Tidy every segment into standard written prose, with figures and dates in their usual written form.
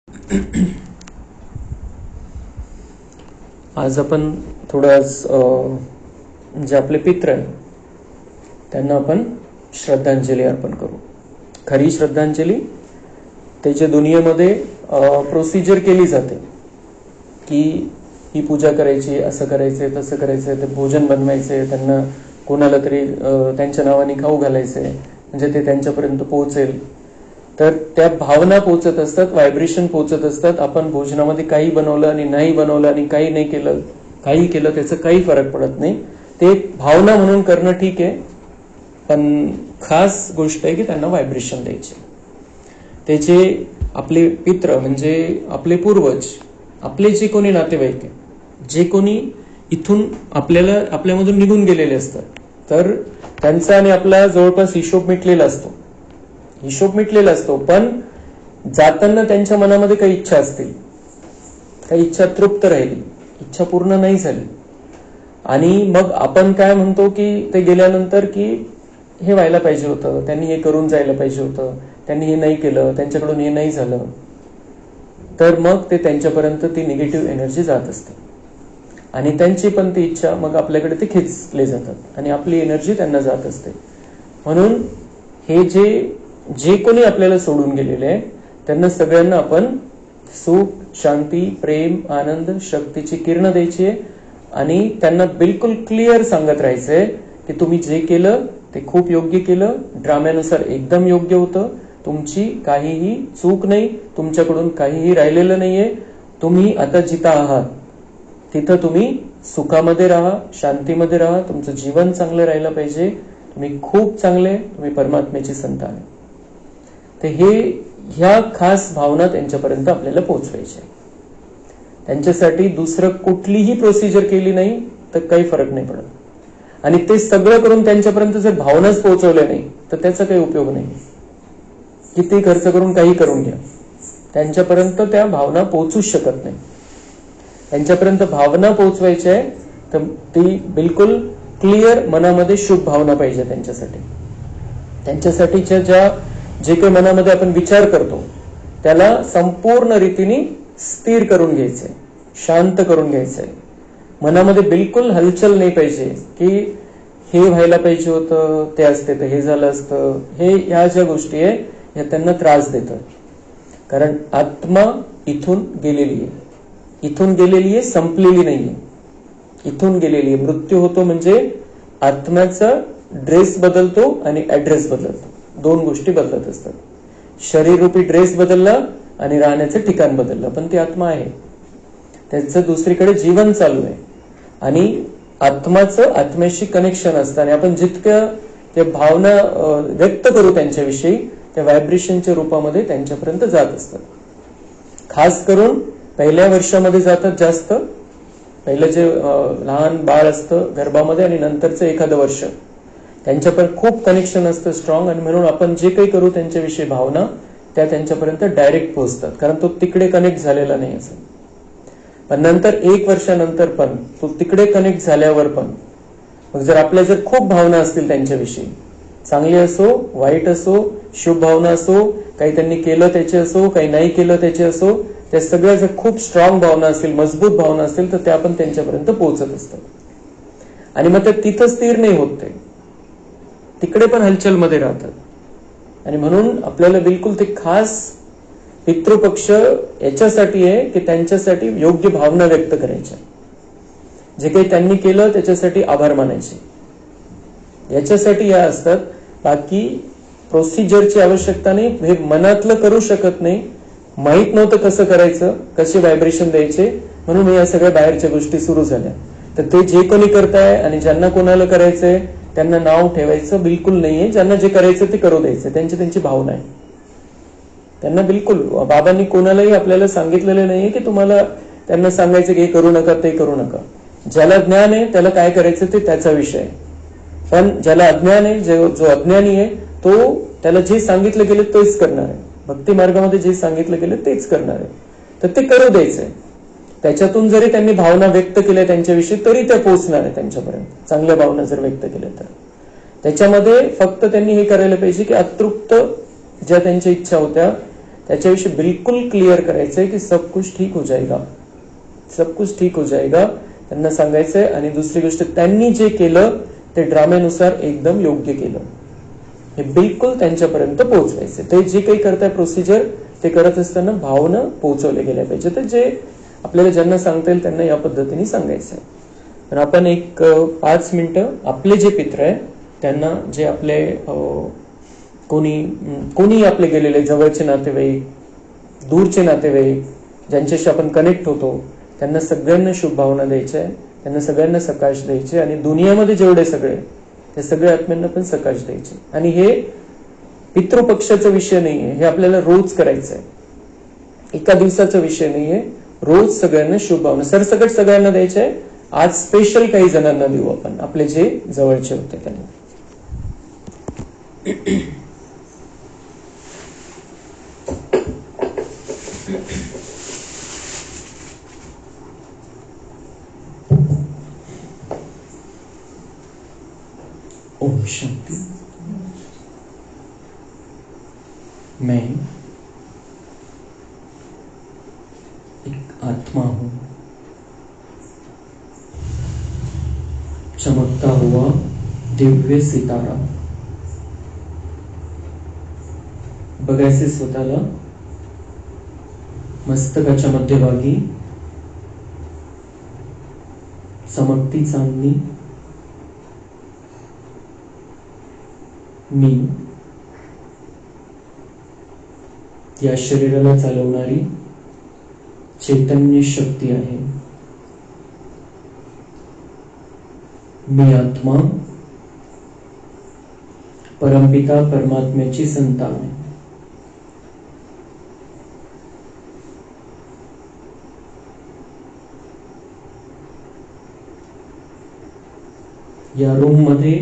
आज आपण जे आपले पित्र आहे त्यांना आपण श्रद्धांजली अर्पण करू. खरी श्रद्धांजली त्याच्या दुनियेमध्ये प्रोसिजर केली जाते की ही पूजा करायची, असं करायचंय, तसं करायचंय, ते भोजन बनवायचंय, त्यांना कोणाला तरी त्यांच्या नावाने खाऊ घालायचंय म्हणजे ते त्यांच्यापर्यंत पोहोचेल. तर त्या भावना पोहोचत असतात, व्हायब्रेशन पोहोचत असतात. आपण भोजनामध्ये काही बनवलं आणि नाही बनवलं आणि काही नाही केलं, काही केलं, त्याचा काही फरक पडत नाही. ते भावना म्हणून करणं ठीक आहे, पण खास गोष्ट आहे की त्यांना व्हायब्रेशन द्यायचे. त्याचे आपले पित्र म्हणजे आपले पूर्वज, आपले जे कोणी नातेवाईक आहे, जे कोणी इथून आपल्यामधून निघून गेलेले असतात, तर त्यांचा आणि आपला जवळपास हिशोब मिटलेला असतो. पण जाताना त्यांच्या मनामध्ये काही इच्छा असतील, काही इच्छा तृप्त राहिली, इच्छा पूर्ण नाही झाली, आणि मग आपण काय म्हणतो की ते गेल्यानंतर की हे व्हायला पाहिजे होतं, त्यांनी हे करून जायला पाहिजे होतं, त्यांनी हे नाही केलं, त्यांच्याकडून हे नाही झालं. तर मग ते त्यांच्यापर्यंत ती निगेटिव्ह एनर्जी जात असते आणि त्यांची पण ती इच्छा मग आपल्याकडे ते खेचले जातात आणि आपली एनर्जी त्यांना जात असते. म्हणून हे जे कोणी आपल्याला सोडून गेलेले आहे त्यांना सगळ्यांना आपण सुख, शांती, प्रेम, आनंद, शक्तीची किरणं द्यायची आहे आणि त्यांना बिलकुल क्लिअर सांगत राहायचंय की तुम्ही जे केलं ते खूप योग्य केलं, ड्राम्यानुसार एकदम योग्य होतं, तुमची काहीही चूक नाही, तुमच्याकडून काहीही राहिलेलं नाहीये. तुम्ही आता जिथं आहात तिथं तुम्ही सुखामध्ये राहा, शांतीमध्ये राहा, तुमचं जीवन चांगलं राहिलं पाहिजे, तुम्ही खूप चांगले, तुम्ही परमात्म्याची संतान आहे. तर ह्या खास भावना त्यांच्यापर्यंत आपल्याला पोहोचवायच्या. त्यांच्यासाठी दुसरं कुठलीही प्रोसिजर केली नाही तर काही फरक नाही पडत. आणि ते सगळं करून त्यांच्यापर्यंत जर भावनाच पोहोचवल्या नाही तर त्याचा काही उपयोग नाही. किती खर्च करून काही करून घ्या, त्यांच्यापर्यंत त्या भावना पोहोचूच शकत नाही. त्यांच्यापर्यंत भावना पोहोचवायची आहे तर ती बिलकुल क्लिअर मनामध्ये शुभ भावना पाहिजे त्यांच्यासाठीच्या जे काही मनामध्ये आपण विचार करतो त्याला संपूर्ण रीतीने स्थिर करून घ्यायचंय, शांत करून घ्यायचंय. मनामध्ये बिलकुल हलचल नाही पाहिजे की हे व्हायला पाहिजे होतं, ते असते तर हे झालं असतं. ह्या ज्या गोष्टी आहे ह्या त्यांना त्रास देतात. कारण आत्मा इथून गेलेली आहे, संपलेली नाहीये, इथून गेलेली आहे. मृत्यू होतो म्हणजे आत्म्याचा ड्रेस बदलतो आणि ऍड्रेस बदलतो, दोन गोष्टी बदलत असतात. शरीररूपी ड्रेस बदलला आणि राहण्याचं ठिकाण बदललं, पण ती आत्मा आहे, त्याचं दुसरीकडे जीवन चालू आहे आणि आत्म्याशी कनेक्शन असतं. आणि आपण जितक्या त्या भावना व्यक्त करू त्यांच्याविषयी त्या व्हायब्रेशनच्या रूपामध्ये त्यांच्यापर्यंत जात असतात. खास करून पहिल्या वर्षामध्ये जातात जास्त. पहिलं जे लहान बाळ असतं गर्भामध्ये आणि नंतरचं एखादं वर्ष त्यांच्यापर्यंत खूप कनेक्शन असतं स्ट्रॉंग. आणि म्हणून आपण जे काही करू त्यांच्याविषयी भावना त्या त्यांच्यापर्यंत डायरेक्ट पोहोचतात, कारण तो तिकडे कनेक्ट झालेला नाही असं. पण नंतर 1 वर्षानंतर पण तो तिकडे कनेक्ट झाल्यावर पण मग जर खूप भावना असतील त्यांच्याविषयी, चांगली असो, वाईट असो, शुभ भावना असो, काही त्यांनी केलं त्याचे असो, काही नाही केलं त्याचे असो, त्या सगळ्या जर खूप स्ट्रॉंग भावना असतील, मजबूत भावना असतील तर त्या पण त्यांच्यापर्यंत पोहोचत असतात. आणि मग ते तिथं स्थिर नाही होत, ते तिकडे पण हलचलमध्ये राहतात. आणि म्हणून आपल्याला बिलकुल ते खास पितृपक्ष याच्यासाठी आहे की त्यांच्यासाठी योग्य भावना व्यक्त करायच्या, जे काही त्यांनी केलं त्याच्यासाठी आभार मानायचे, याच्यासाठी या असतात. बाकी प्रोसिजरची आवश्यकता नाही. हे मनातलं करू शकत नाही, माहित नव्हतं कसं करायचं, कसे व्हायब्रेशन द्यायचे, म्हणून या सगळ्या बाहेरच्या गोष्टी सुरू झाल्या. तर ते जे कोणी करताय आणि ज्यांना कोणाला करायचंय त्यांना नाव ठेवायचं बिलकुल नाहीये. ज्यांना जे करायचं ते करू द्यायचं, त्यांची भावना आहे. त्यांना बिलकुल बाबांनी कोणालाही आपल्याला सांगितलेलं नाहीये की तुम्हाला त्यांना सांगायचं की हे करू नका, ते करू नका. ज्याला ज्ञान आहे त्याला काय करायचं ते त्याचा विषय आहे. पण ज्याला अज्ञान आहे, जो अज्ञानी आहे, तो त्याला जे सांगितलं गेलं तेच करणार आहे. भक्ती मार्गामध्ये जे सांगितलं गेलं तेच करणार आहे. तर ते करू द्यायचंय. त्याच्यातून जरी त्यांनी भावना व्यक्त केल्या त्यांच्याविषयी तरी त्या पोहोचणार आहे त्यांच्यापर्यंत. चांगल्या भावना जर व्यक्त केल्या तर त्याच्यामध्ये फक्त त्यांनी हे करायला पाहिजे की अतृप्त ज्या त्यांच्या इच्छा होत्या त्याच्याविषयी बिलकुल क्लिअर करायचंय की सब कुछ ठीक हो जाएगा, सब कुछ ठीक हो जाएगा त्यांना सांगायचंय. आणि दुसरी गोष्ट, त्यांनी जे केलं ते ड्राम्यानुसार एकदम योग्य केलं हे बिलकुल त्यांच्यापर्यंत पोहोचवायचे. ते जे काही करताय प्रोसिजर ते करत असताना भावना पोहोचवल्या गेल्या पाहिजे. तर जे आपल्याला ज्यांना सांगता येईल त्यांना या पद्धतीने सांगायचं आहे. तर आपण एक 5 मिनिटं आपले जे पित्र आहे त्यांना, जे आपले कोणी आपले गेलेले जवळचे नातेवाईक, दूरचे नातेवाईक, ज्यांच्याशी आपण कनेक्ट होतो, त्यांना सगळ्यांना शुभ भावना द्यायच्या आहे, त्यांना सगळ्यांना सकाश द्यायचे. आणि दुनियामध्ये जेवढे सगळे ते सगळे आत्म्यांना पण सकाश द्यायचे. आणि हे पितृपक्षाचा विषय नाहीये, हे आपल्याला रोज करायचं आहे, एका दिवसाचा विषय नाहीये. रोज सगळ्यांना शुभ भावना सरसकट सगळ्यांना द्यायच्या आहे. आज स्पेशल काही जणांना देऊ आपण, आपले जे जवळचे होते त्यांना. ओम शांति. मैं एक आत्मा हूं, चमकता हुआ दिव्य सितारा. बघायचे स्वतःला मस्तकाच्या मध्यभागी चमकती चांदणी. मी या शरीराला चालवणारी चैतन्य शक्ती आहे. मी आत्मा परमपिता परमात्म्याची संतान आहे. या रूम मध्ये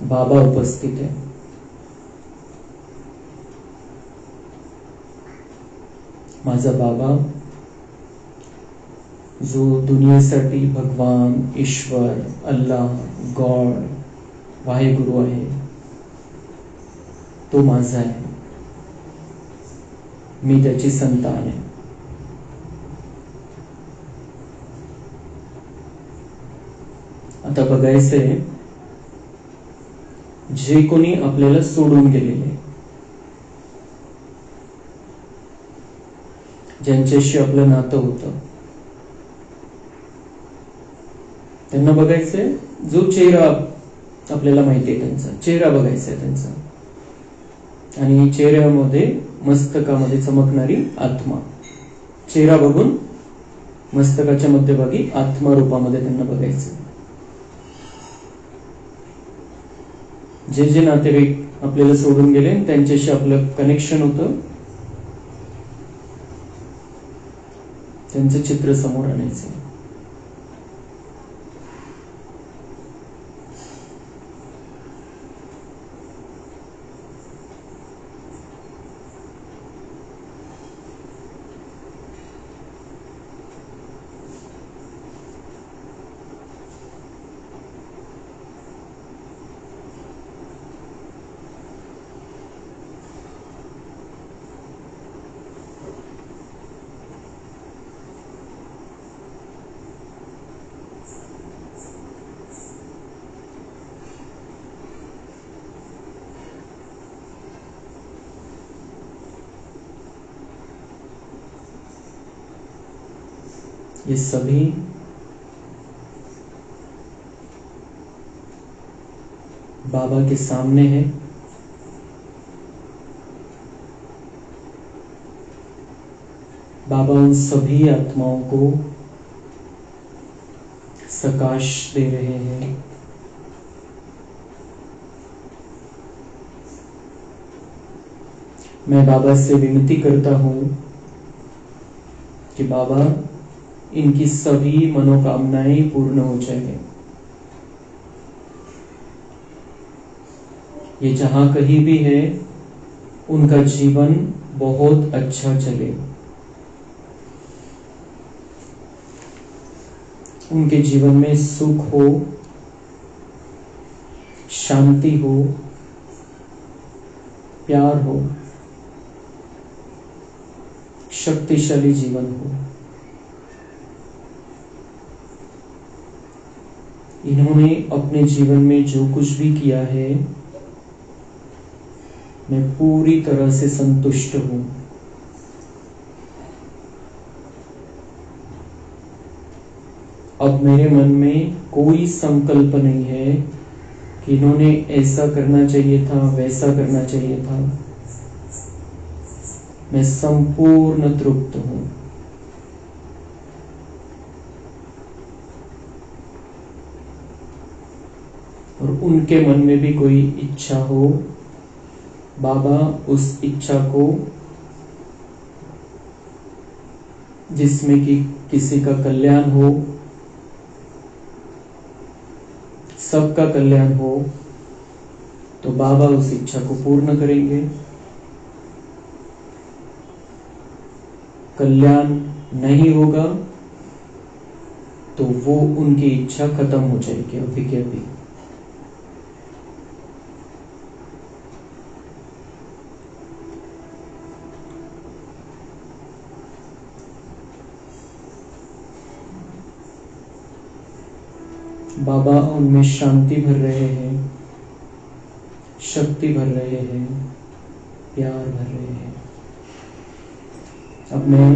बाबा उपस्थित आहे. माझा बाबा जो दुनियेसाठी भगवान, ईश्वर, अल्लाह, गॉड, वाहेगुरु आहे, तो माझा आहे. मी त्याची संतान आहे. आता बघायचंय, जे कोणी आपल्याला सोडून गेलेले, ज्यांच्याशी आपलं नातं होतं, त्यांना बघायचंय. जो चेहरा आपल्याला माहिती आहे त्यांचा चेहरा बघायचा आहे त्यांचा. आणि चेहऱ्यामध्ये मस्तकामध्ये चमकणारी आत्मा, चेहरा बघून मस्तकाच्या मध्यभागी आत्मा रूपामध्ये त्यांना बघायचं. जे जे नातेवाईक आपल्याला सोडून गेले त्यांच्याशी आपलं कनेक्शन होतं, त्यांचं चित्र समोर आणायचं. ये सभी बाबा के सामने है. बाबा उन सभी आत्माओं को सकाश दे रहे हैं. मैं बाबा से विनती करता हूं कि बाबा इनकी सभी मनोकामनाएं पूर्ण हो जाए. ये जहां कहीं भी है उनका जीवन बहुत अच्छा चले. उनके जीवन में सुख हो, शांति हो, प्यार हो, शक्तिशाली जीवन हो। इन्होंने अपने जीवन में जो कुछ भी किया है, मैं पूरी तरह से संतुष्ट हूं। अब मेरे मन में कोई संकल्प नहीं है कि इन्होंने ऐसा करना चाहिए था, वैसा करना चाहिए था। मैं संपूर्ण तृप्त हूं। और उनके मन में भी कोई इच्छा हो, बाबा उस इच्छा को, जिसमें कि किसी का कल्याण हो, सबका कल्याण हो, तो बाबा उस इच्छा को पूर्ण करेंगे। कल्याण नहीं होगा तो वो उनकी इच्छा खत्म हो जाएगी अभी के अभी। बाबा उनमें शांति भर रहे हैं, शक्ति भर रहे हैं, प्यार भर रहे हैं। अब मैं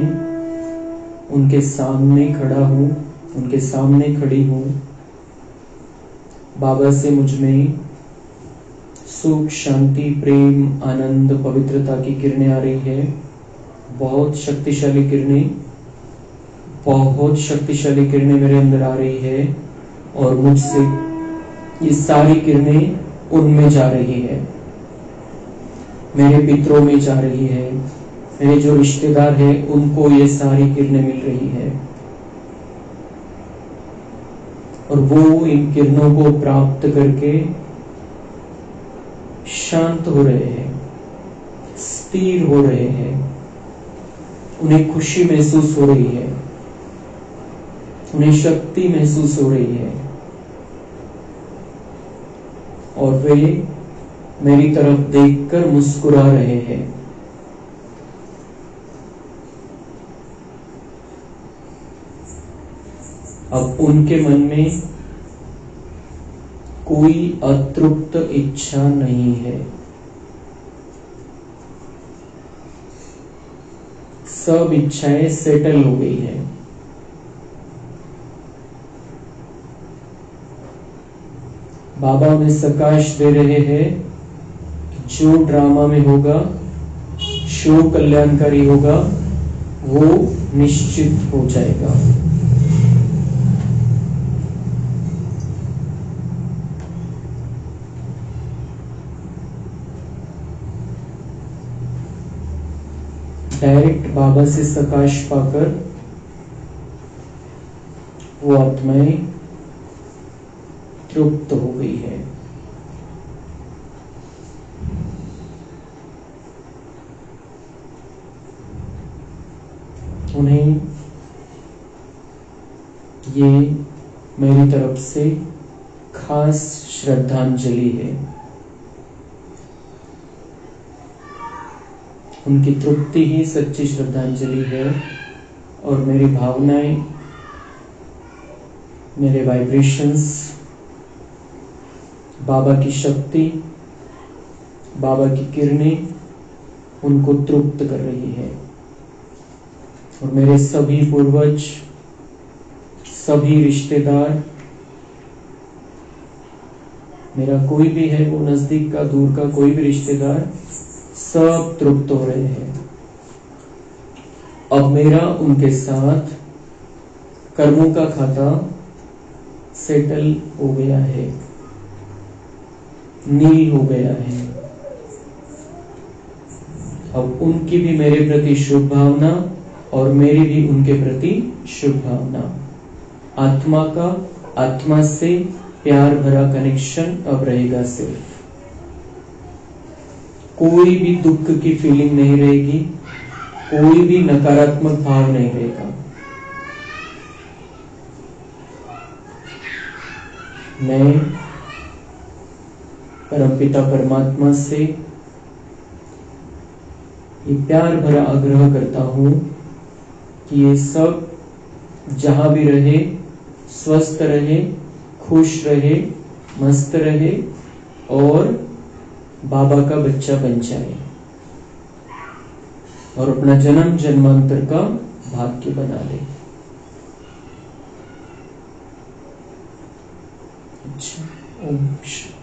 उनके सामने खड़ा हूं, उनके सामने खड़ी हूं। बाबा से मुझ में सुख, शांति, प्रेम, आनंद, पवित्रता की किरणें आ रही है। बहुत शक्तिशाली किरणें, बहुत शक्तिशाली किरणें मेरे अंदर आ रही है। और मुझसे ये सारी किरणें उनमें जा रही है, मेरे पितरों में जा रही है, मेरे जो रिश्तेदार हैं उनको ये सारी किरणें मिल रही है। और वो इन किरणों को प्राप्त करके शांत हो रहे हैं, स्थिर हो रहे हैं। उन्हें खुशी महसूस हो रही है, उन्हें शक्ति महसूस हो रही है। और वे मेरी तरफ देखकर मुस्कुरा रहे हैं। अब उनके मन में कोई अतृप्त इच्छा नहीं है। सब इच्छाएं सेटल हो गई है। बाबा उन्हें प्रकाश दे रहे हैं कि जो ड्रामा में होगा, शो कल्याणकारी होगा, वो निश्चित हो जाएगा। डायरेक्ट बाबा से प्रकाश पाकर वो आत्माएं तृप्त हो गई है। उन्हें ये मेरी तरफ से खास श्रद्धांजलि है। उनकी तृप्ति ही सच्ची श्रद्धांजलि है। और मेरी भावनाएं, मेरे वाइब्रेशंस, बाबा की शक्ति, बाबा की किरणें उनको तृप्त कर रही है। और मेरे सभी पूर्वज, सभी रिश्तेदार, मेरा कोई भी है, वो नजदीक का, दूर का, कोई भी रिश्तेदार, सब तृप्त हो रहे हैं। अब मेरा उनके साथ कर्मों का खाता सेटल हो गया है, नील हो गया है। अब उनकी भी मेरे प्रति शुभ भावना और मेरी भी उनके प्रति शुभ भावना। आत्मा का आत्मा से प्यार भरा कनेक्शन अब रहेगा। सिर्फ कोई भी दुख की फीलिंग नहीं रहेगी, कोई भी नकारात्मक भाव नहीं रहेगा। मैं परमपिता परमात्मा से ये प्यार भरा आग्रह करता हूं कि ये सब जहां भी रहे स्वस्थ रहे, खुश रहे, मस्त रहे और बाबा का बच्चा बन जाए और अपना जन्म जन्मांतर का भाग्य बना ले। अच्छा, ओम शांति।